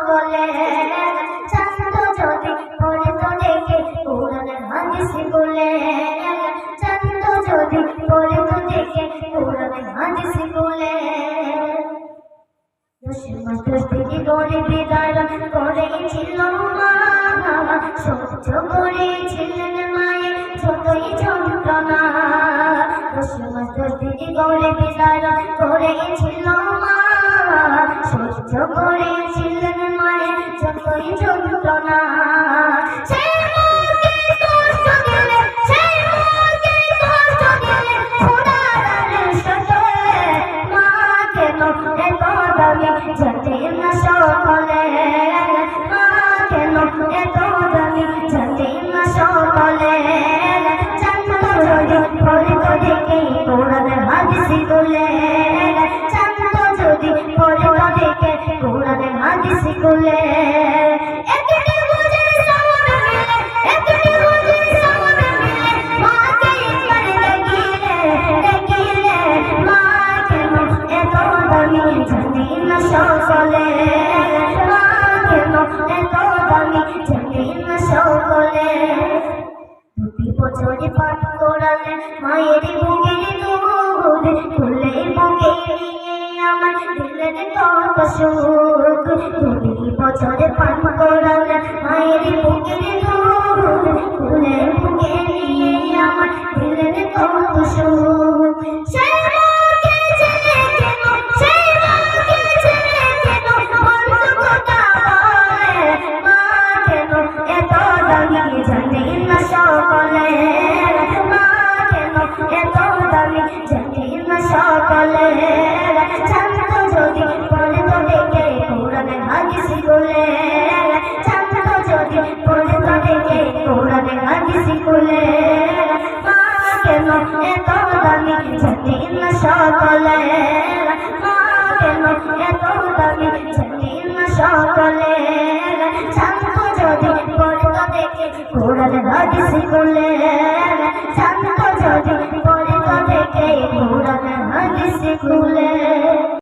সকলে জানত যদি পড়ে তো দেখে কোরআনের হাদিস গুলে জানত যদি পড়ে তো দেখে কোরআনের হাদিস গুলে দুষ্টি করে বিদায় করেছিল মা সহ্য করেছিলেন মায়ের যতই যন্ত্রণা দুষ্টি করে বিদায় করেছিল মা সহ্য করেছিলেন মায়ের যতই যন্ত্রণা জানেন না সকলে মা কেন এত দামি জানেন না সকলে জানত যদি পড়ে তো দেখে কোরআনের হাদিস গুলে জানত যদি পড়ে তো দেখে কোরআনের হাদিস গুলে সকলে মা কেন এত দামি জানেন না সকলে 2 বছরে পাঠ করালেন মায়ের বুকের দুধ খুলে বুকে নিয়ে আমার দিলেন কত সুখ 2 বছরে পাঠ করালেন মায়ের বুকের দুধ খুলে বুকে নিয়ে আমার দিলেন কত সুখ জানেন না সকলে মা কেন এত দামি জানেন না সকলে জানত যদি পড়ে তো দেখে কোরআনের হাদিস গুলে জানত যদি পড়ে তো দেখে কোরআনের হাদিস গুলে মা কেন এত দামি জানেন না সকলে মা কেন এত দামি জানেন না সকলে জানত যদি পড়ে তো দেখে কোরআনের হাদিস গুলে জানত যদি পড়ে তো দেখে কোরআনের হাদিস গুলে